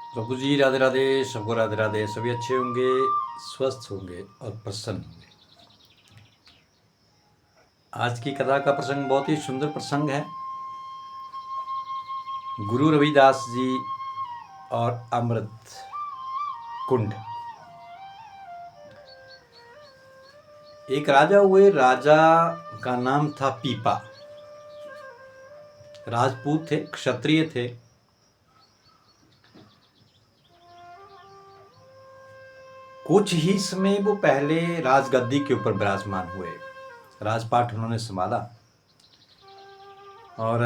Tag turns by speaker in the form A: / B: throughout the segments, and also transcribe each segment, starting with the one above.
A: प्रभु जी राधे राधे, सबको राधे राधे। सभी अच्छे होंगे, स्वस्थ होंगे और प्रसन्न होंगे। आज की कथा का प्रसंग बहुत ही सुंदर प्रसंग है। गुरु रविदास जी और अमृत कुंड। एक राजा हुए, राजा का नाम था पीपा। राजपूत थे, क्षत्रिय थे। कुछ ही समय वो पहले राजगद्दी के ऊपर विराजमान हुए। राजपाट उन्होंने संभाला और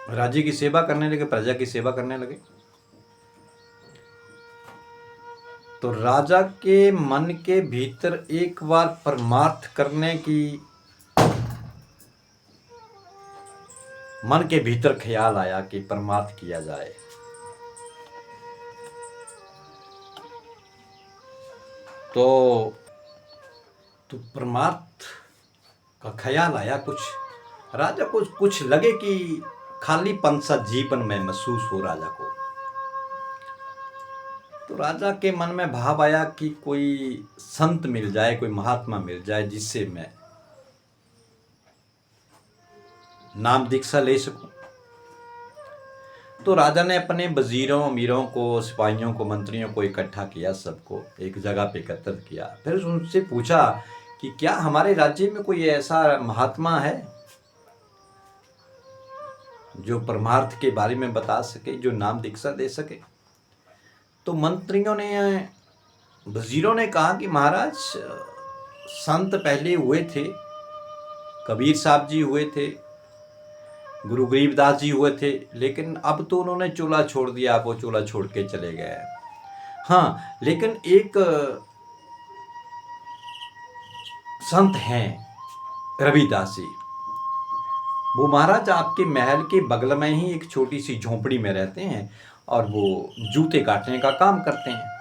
A: राज्य की सेवा करने लगे, प्रजा की सेवा करने लगे। तो राजा के मन के भीतर एक बार परमार्थ करने की मन के भीतर ख्याल आया कि परमार्थ किया जाए। तो परमार्थ का ख्याल आया। कुछ राजा को कुछ लगे कि खालीपन सा जीवन में महसूस हो राजा को। तो राजा के मन में भाव आया कि कोई संत मिल जाए, कोई महात्मा मिल जाए जिससे मैं नाम दीक्षा ले सकूं। तो राजा ने अपने वजीरों, अमीरों को, सिपाहियों को, मंत्रियों को इकट्ठा किया, सबको एक जगह पे एकत्रित किया। फिर उनसे पूछा कि क्या हमारे राज्य में कोई ऐसा महात्मा है जो परमार्थ के बारे में बता सके, जो नाम दीक्षा दे सके। तो मंत्रियों ने, वजीरों ने कहा कि महाराज, संत पहले हुए थे, कबीर साहब जी हुए थे, गुरु गरीबदास जी हुए थे, लेकिन अब तो उन्होंने चोला छोड़ दिया, वो चोला छोड़ के चले गए। हाँ, लेकिन एक संत हैं रविदास जी। वो महाराज आपके महल के बगल में ही एक छोटी सी झोपड़ी में रहते हैं और वो जूते काटने का काम करते हैं।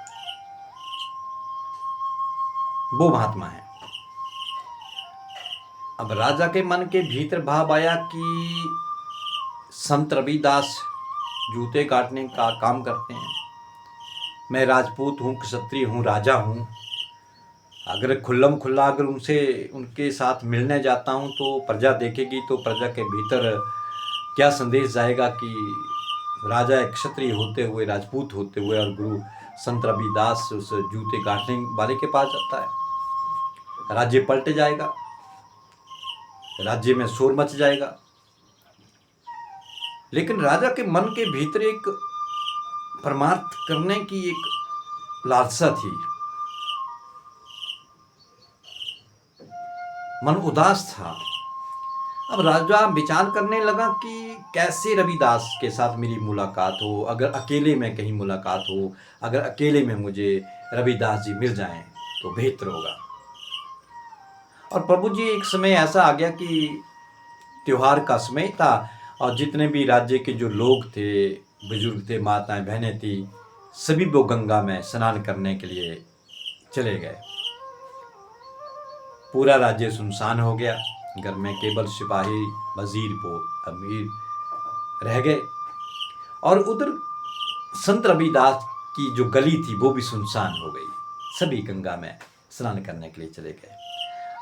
A: वो महात्मा है। अब राजा के मन के भीतर भाव आया कि संत रविदास जूते काटने का काम करते हैं। मैं राजपूत हूँ, क्षत्रिय हूँ, राजा हूँ। अगर खुल्लम खुल्ला अगर उनके साथ मिलने जाता हूँ तो प्रजा देखेगी, तो प्रजा के भीतर क्या संदेश जाएगा कि राजा एक क्षत्रिय होते हुए, राजपूत होते हुए, और गुरु संत रविदास उस जूते काटने वाले के पास जाता है। राज्य पलट जाएगा, राज्य में शोर मच जाएगा। लेकिन राजा के मन के भीतर एक परमार्थ करने की एक लालसा थी। मन उदास था। अब राजा विचार करने लगा कि कैसे रविदास के साथ मेरी मुलाकात हो। अगर अकेले में कहीं मुलाकात हो, अगर अकेले में मुझे रविदास जी मिल जाएं तो बेहतर होगा। और प्रभु जी, एक समय ऐसा आ गया कि त्योहार का समय था और जितने भी राज्य के जो लोग थे, बुजुर्ग थे, माताएं बहनें थी, सभी वो गंगा में स्नान करने के लिए चले गए। पूरा राज्य सुनसान हो गया। घर में केवल सिपाही, वजीर, वो अमीर रह गए। और उधर संत रविदास की जो गली थी वो भी सुनसान हो गई। सभी गंगा में स्नान करने के लिए चले गए।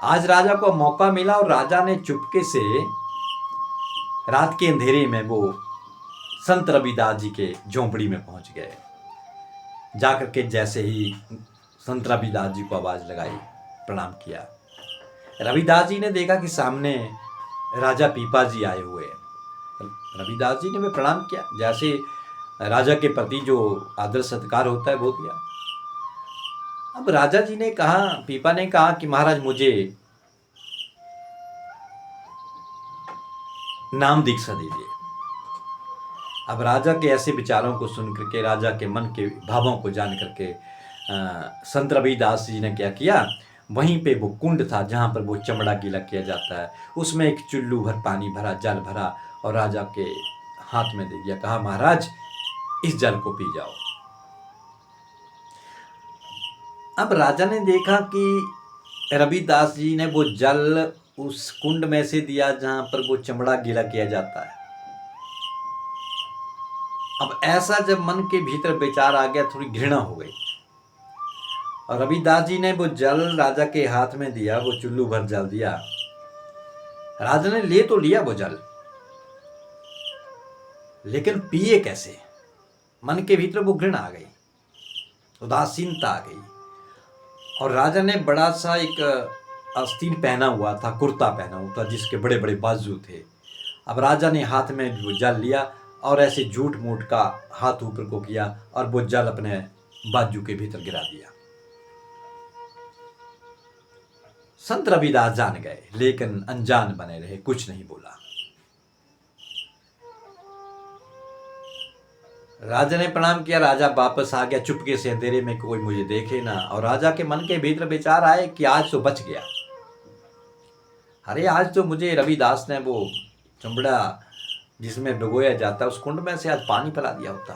A: आज राजा को मौका मिला और राजा ने चुपके से रात के अंधेरे में वो संत रविदास जी के झोंपड़ी में पहुंच गए। जाकर के जैसे ही संत रविदास जी को आवाज लगाई, प्रणाम किया। रविदास जी ने देखा कि सामने राजा पीपा जी आए हुए हैं। रविदास जी ने भी प्रणाम किया, जैसे राजा के प्रति जो आदर सत्कार होता है वो किया। अब राजा जी ने कहा, पीपा ने कहा कि महाराज, मुझे नाम दीक्षा दीजिए। अब राजा के ऐसे विचारों को सुन करके, राजा के मन के भावों को जान करके संत रविदास जी ने क्या किया, वहीं पे वो कुंड था जहाँ पर वो चमड़ा गीला किया जाता है, उसमें एक चुल्लू भर पानी भरा, जल भरा और राजा के हाथ में दे दिया। कहा, महाराज, इस जल को पी जाओ। अब राजा ने देखा कि रविदास जी ने वो जल उस कुंड में से दिया जहाँ पर वो चमड़ा गीला किया जाता है। अब ऐसा जब मन के भीतर विचार आ गया, थोड़ी घृणा हो गई, और रविदास जी ने वो जल राजा के हाथ में दिया, वो चुल्लू भर जल दिया। राजा ने ले तो लिया वो जल, लेकिन पिए कैसे? मन के भीतर वो घृणा आ गई, उदासीनता आ गई। और राजा ने बड़ा सा एक आस्तीन पहना हुआ था, कुर्ता पहना हुआ था जिसके बड़े बड़े बाजू थे। अब राजा ने हाथ में वो जल लिया और ऐसे झूठ मूठ का हाथ ऊपर को किया और वो जल अपने बाजू के भीतर गिरा दिया। संत रविदास जान गए, लेकिन अनजान बने रहे, कुछ नहीं बोला। राजा ने प्रणाम किया, राजा वापस आ गया चुपके से, अंधेरे में कोई मुझे देखे ना। और राजा के मन के भीतर विचार आए कि आज तो बच गया, अरे आज तो मुझे रविदास ने वो चमड़ा जिसमें डुबोया जाता उस कुंड में से आज पानी पिला दिया होता,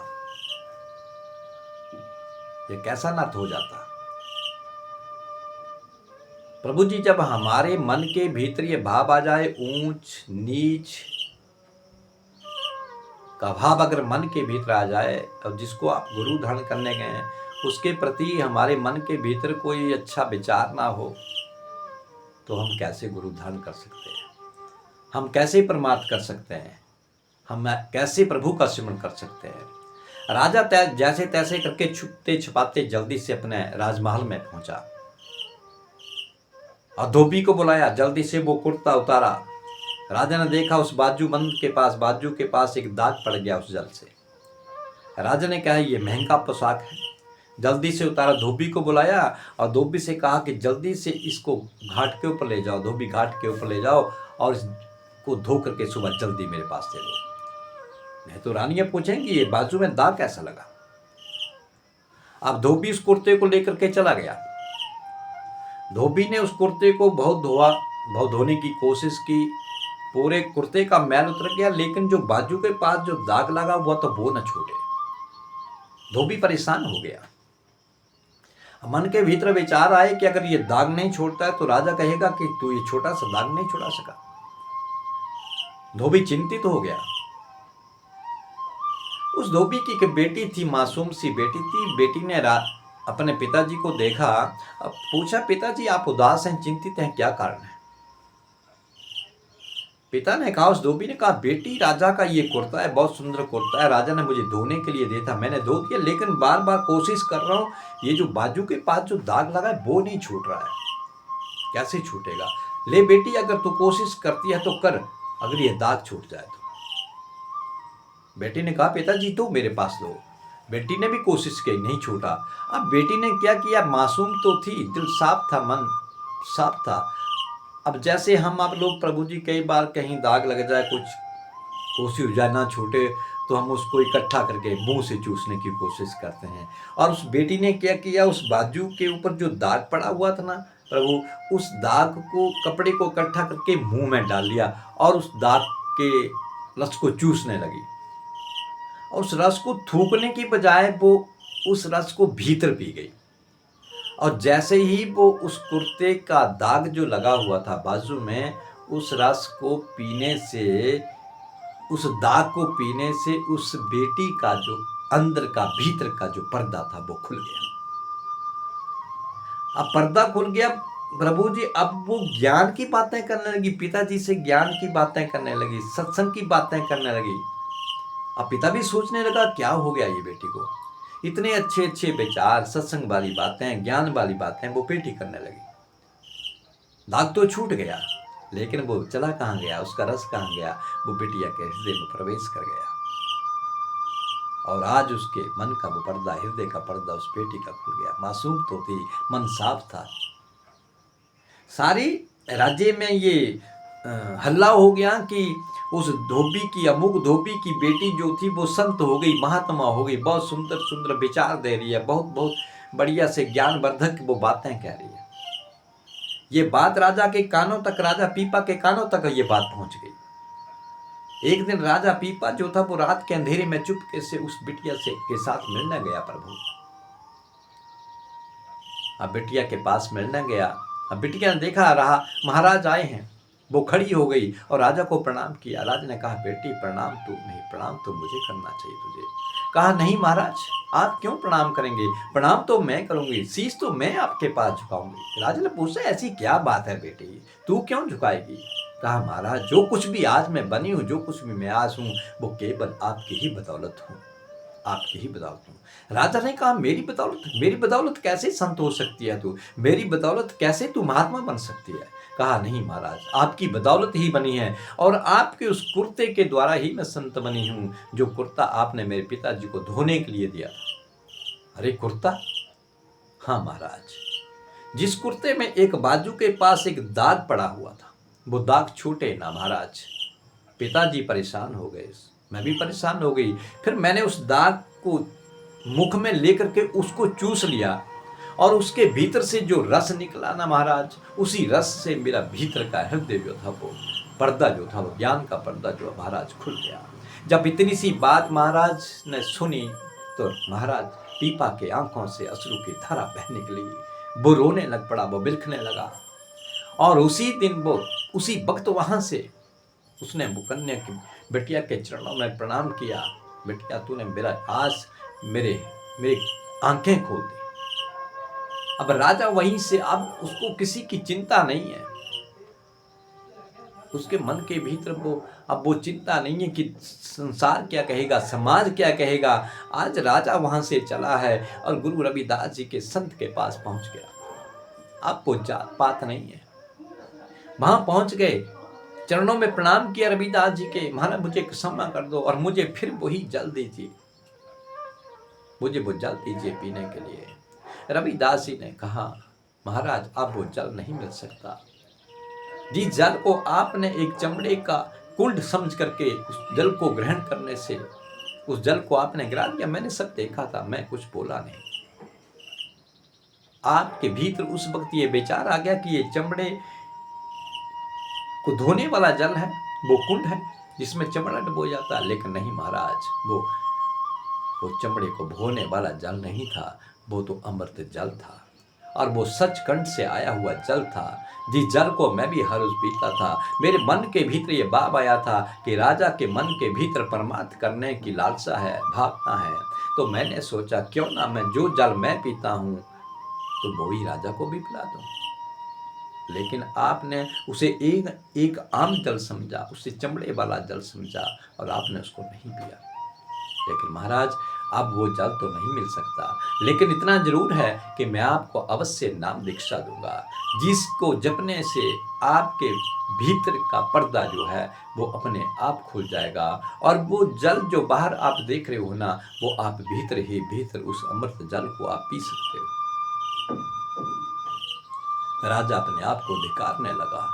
A: ये कैसा नर्थ हो जाता। प्रभु जी, जब हमारे मन के भीतर ये भाव आ जाए, ऊंच नीच का भाव अगर मन के भीतर आ जाए, और जिसको आप गुरु धारण करने गए हैं उसके प्रति हमारे मन के भीतर कोई अच्छा विचार ना हो, तो हम कैसे गुरु धारण कर सकते हैं? हम कैसे परमार्थ कर सकते हैं? हम कैसे प्रभु का सिमरन कर सकते हैं? राजा जैसे तैसे करके छुपते छुपाते जल्दी से अपने राजमहल में पहुंचा और धोबी को बुलाया, जल्दी से वो कुर्ता उतारा। राजा ने देखा उस बाजू के पास एक दाग पड़ गया उस जल से। राजा ने कहा ये महंगा पोशाक है, जल्दी से उतारा। धोबी को बुलाया और धोबी से कहा कि जल्दी से इसको घाट के ऊपर ले जाओ, धोबी घाट के ऊपर ले जाओ और इसको धो करके सुबह जल्दी मेरे पास दे दो। नहीं तो रानियां पूछेंगी ये बाजू में दाग कैसा लगा। अब धोबी उस कुर्ते को लेकर के चला गया। धोबी ने उस कुर्ते को बहुत धोने की कोशिश की, पूरे कुर्ते का मैल उतर गया, लेकिन जो बाजू के पास जो दाग लगा हुआ तो वो न छूटे। धोबी परेशान हो गया। मन के भीतर विचार आए कि अगर ये दाग नहीं छोड़ता है तो राजा कहेगा कि तू ये छोटा सा दाग नहीं छुड़ा सका। धोबी चिंतित हो गया। उस धोबी की एक बेटी थी, मासूम सी बेटी थी। बेटी ने अपने पिताजी को देखा, अब पूछा पिताजी आप उदास हैं, चिंतित हैं, क्या कारण है? पिता ने कहा, उस धोबी ने कहा बेटी राजा का ये कुर्ता है, बहुत सुंदर कुर्ता है, राजा ने मुझे धोने के लिए दिया था, मैंने धो दिया, लेकिन बार बार कोशिश कर रहा हूँ, ये जो बाजू के पास जो दाग लगा है वो नहीं छूट रहा है, कैसे छूटेगा? ले बेटी अगर तू कोशिश करती है तो कर, अगर ये दाग छूट जाए तो। बेटी ने कहा पिताजी तो मेरे पास लो। बेटी ने भी कोशिश की, नहीं छूटा। अब बेटी ने क्या किया, मासूम तो थी, दिल साफ था, मन साफ था। अब जैसे हम आप लोग प्रभु जी कई बार कहीं दाग लग जाए, कुछ कोशिश हो जाए ना छूटे, तो हम उसको इकट्ठा करके मुंह से चूसने की कोशिश करते हैं। और उस बेटी ने क्या किया, उस बाजू के ऊपर जो दाग पड़ा हुआ था ना प्रभु, उस दाग को, कपड़े को इकट्ठा करके मुंह में डाल लिया और उस दाग के रस को चूसने लगी। और उस रस को थूकने की बजाय वो उस रस को भीतर पी गई। और जैसे ही वो उस कुर्ते का दाग जो लगा हुआ था बाजू में, उस रस को पीने से, उस दाग को पीने से उस बेटी का जो अंदर का, भीतर का जो पर्दा था वो खुल गया। अब पर्दा खुल गया प्रभु जी, अब वो ज्ञान की बातें करने लगी, पिताजी से ज्ञान की बातें करने लगी, सत्संग की बातें करने लगी। अब पिता भी सोचने लगा क्या हो गया ये बेटी को, इतने अच्छे अच्छे विचार, सत्संग वाली बातें, ज्ञान वाली बातें वो बेटी करने लगी। दाग तो छूट गया, लेकिन वो चला कहाँ गया, उसका रस कहाँ गया? वो बिटिया के हृदय में प्रवेश कर गया। और आज उसके मन का वो पर्दा, हृदय का पर्दा उस बेटी का खुल गया। मासूम तो थी, मन साफ था। सारी राज्य में ये हल्ला हो गया कि उस धोबी की, अमुक धोबी की बेटी जो थी वो संत हो गई, महात्मा हो गई, बहुत सुंदर सुंदर विचार दे रही है, बहुत बहुत बढ़िया से ज्ञानवर्धक वो बातें कह रही है। ये बात राजा के कानों तक, राजा पीपा के कानों तक ये बात पहुंच गई। एक दिन राजा पीपा जो था वो रात के अंधेरे में चुपके से उस बिटिया से के साथ मिलने गया प्रभु। अब बिटिया के पास मिलने गया। अब बिटिया ने देखा रहा महाराज आए हैं, वो खड़ी हो गई और राजा को प्रणाम किया। राजा ने कहा, बेटी प्रणाम तो नहीं, प्रणाम तो मुझे करना चाहिए तुझे। कहा, नहीं महाराज, आप क्यों प्रणाम करेंगे, प्रणाम तो मैं करूंगी, शीश तो मैं आपके पास झुकाऊंगी। राजा ने पूछा, ऐसी क्या बात है बेटी, तू क्यों झुकाएगी। कहा, महाराज जो कुछ भी आज मैं बनी हूँ, जो कुछ भी मैं आज हूँ, वो केवल आपकी ही बदौलत हूँ, आपकी ही बदौलत हूँ। राजा ने कहा, मेरी बदौलत कैसे संत हो सकती है तू, मेरी बदौलत कैसे तू महात्मा बन सकती है। कहा, नहीं महाराज, आपकी बदौलत ही बनी है और आपके उस कुर्ते के द्वारा ही मैं संत बनी हूँ, जो कुर्ता आपने मेरे पिताजी को धोने के लिए दिया था। अरे कुर्ता? हाँ महाराज, जिस कुर्ते में एक बाजू के पास एक दाग पड़ा हुआ था, वो दाग छूटे ना महाराज। पिताजी परेशान हो गए, मैं भी परेशान हो गई। फिर मैंने उस दाग को मुख में लेकर के उसको चूस लिया और उसके भीतर से जो रस निकला ना महाराज, उसी रस से मेरा भीतर का हृदय जो था, वो पर्दा जो था, वो ज्ञान का पर्दा जो महाराज खुल गया। जब इतनी सी बात महाराज ने सुनी तो महाराज पीपा के आंखों से अश्रु की धारा बह निकली। वो रोने लग पड़ा, वो बिलखने लगा और उसी दिन वो उसी वक्त वहां से उसने मुकन्या की बिटिया के चरणों में प्रणाम किया। बिटिया, तूने मेरा आज मेरी आंखें खोल दी। अब राजा वहीं से, अब उसको किसी की चिंता नहीं है, उसके मन के भीतर अब वो चिंता नहीं है कि संसार क्या कहेगा, समाज क्या कहेगा। आज राजा वहां से चला है और गुरु रविदास जी के संत के पास पहुंच गया। अब वो जात पात नहीं है, वहां पहुंच गए, चरणों में प्रणाम किया रविदास जी के, महाराज मुझे क्षमा कर दो और मुझे फिर वही जल दीजिए, मुझे वो जल दीजिए पीने के लिए। रविदास जी ने कहा, महाराज अब वो जल नहीं मिल सकता। जिस जल को आपने एक चमड़े का कुंड समझ करके उस जल को ग्रहण करने से उस जल को आपने गिरा दिया, मैंने सब देखा था, मैं कुछ बोला नहीं। आपके भीतर उस वक्त ये विचार आ गया कि ये चमड़े को धोने वाला जल है, वो कुंड है जिसमें चमड़ा डुबो जाता है। लेकिन नहीं महाराज, वो चमड़े को धोने वाला जल नहीं था, वो तो अमृत जल था और वो सचखंड से आया हुआ जल था, जिस जल को मैं भी हर रोज पीता था। मेरे मन के भीतर ये भाव आया था कि राजा के मन के भीतर परमार्थ करने की लालसा है, भावना है। तो मैंने सोचा क्यों ना मैं जो जल मैं पीता हूँ तो वो ही राजा को भी पिला दूं। लेकिन आपने उसे एक आम जल समझा, उसे चमड़े वाला जल समझा और आपने उसको नहीं पिया। लेकिन महाराज अब वो जल तो नहीं मिल सकता, लेकिन इतना जरूर है कि मैं आपको अवश्य नाम दीक्षा दूंगा, जिसको जपने से आपके भीतर का पर्दा जो है वो अपने आप खुल जाएगा और वो जल जो बाहर आप देख रहे हो ना, वो आप भीतर ही भीतर उस अमृत जल को आप पी सकते हो। राजा अपने आप को धिक्कारने लगा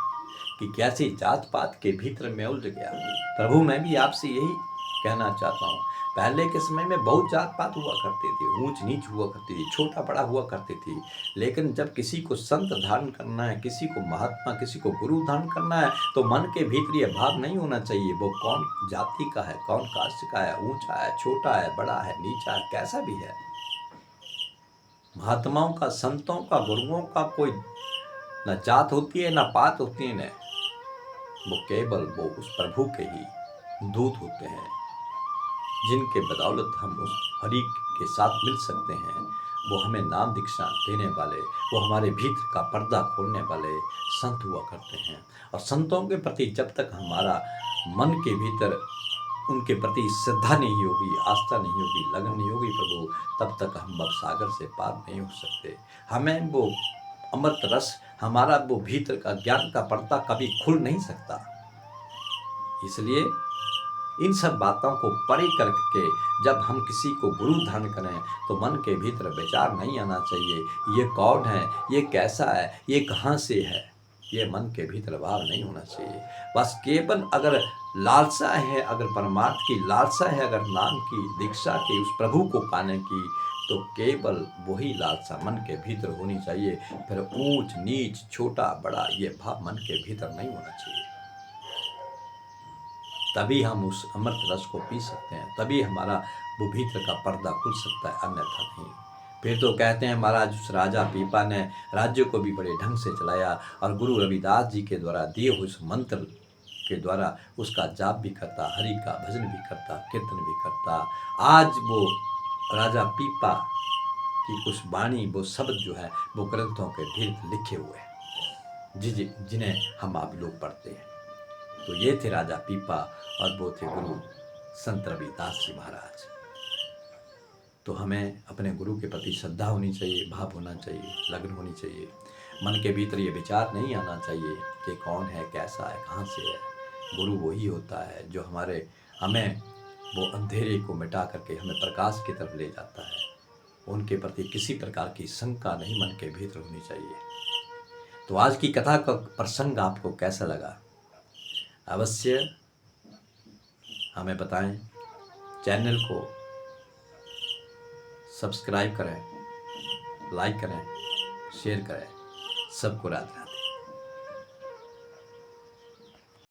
A: कि कैसी जात पात के भीतर मैं उलझ गया। प्रभु, मैं भी आपसे यही कहना चाहता हूँ, पहले के समय में बहुत जात पात हुआ करती थी, ऊंच नीच हुआ करती थी, छोटा बड़ा हुआ करती थी। लेकिन जब किसी को संत धारण करना है, किसी को महात्मा, किसी को गुरु धारण करना है, तो मन के भीतर यह भाव नहीं होना चाहिए वो कौन जाति का है, कौन कास्ट का है, ऊंचा है, छोटा है, बड़ा है, नीचा है, कैसा भी है। महात्माओं का, संतों का, गुरुओं का कोई न जात होती है, न पात होती है, न वो केवल वो उस प्रभु के ही दूत होते हैं, जिनके बदौलत हम उस हरि के साथ मिल सकते हैं। वो हमें नाम दीक्षा देने वाले, वो हमारे भीतर का पर्दा खोलने वाले संत हुआ करते हैं। और संतों के प्रति जब तक हमारा मन के भीतर उनके प्रति श्रद्धा नहीं होगी, आस्था नहीं होगी, लगन नहीं होगी प्रभु, तब तक हम अब सागर से पार नहीं हो सकते। हमें वो अमृत रस, हमारा वो भीतर का ज्ञान का पर्दा कभी खुल नहीं सकता। इसलिए इन सब बातों को परे करके जब हम किसी को गुरु धारण करें तो मन के भीतर विचार नहीं आना चाहिए, ये कौन है, ये कैसा है, ये कहाँ से है, ये मन के भीतर भाव नहीं होना चाहिए। बस केवल अगर लालसा है, अगर परमार्थ की लालसा है, अगर नाम की दीक्षा की, उस प्रभु को पाने की, तो केवल वही लालसा मन के भीतर होनी चाहिए। फिर ऊंच नीच, छोटा बड़ा, ये भाव मन के भीतर नहीं होना चाहिए। तभी हम उस अमृत रस को पी सकते हैं, तभी हमारा वो भीतर का पर्दा खुल सकता है, अन्यथा नहीं। फिर तो कहते हैं महाराज उस राजा पीपा ने राज्य को भी बड़े ढंग से चलाया और गुरु रविदास जी के द्वारा दिए हुए उस मंत्र के द्वारा उसका जाप भी करता, हरि का भजन भी करता, कीर्तन भी करता। आज वो राजा पीपा की कुछ वाणी, वो शब्द जो है वो ग्रंथों के ढेर लिखे हुए हैं जिन्हें हम आप लोग पढ़ते हैं। तो ये थे राजा पीपा और वो थे गुरु संत रविदास जी महाराज। तो हमें अपने गुरु के प्रति श्रद्धा होनी चाहिए, भाव होना चाहिए, लगन होनी चाहिए। मन के भीतर ये विचार नहीं आना चाहिए कि कौन है, कैसा है, कहाँ से है। गुरु वही होता है जो हमें वो अंधेरे को मिटा करके हमें प्रकाश की तरफ ले जाता है। उनके प्रति किसी प्रकार की शंका नहीं मन के भीतर होनी चाहिए। तो आज की कथा का प्रसंग आपको कैसा लगा अवश्य हमें बताएं। चैनल को सब्सक्राइब करें, लाइक करें, शेयर करें। सबको राधे राधे।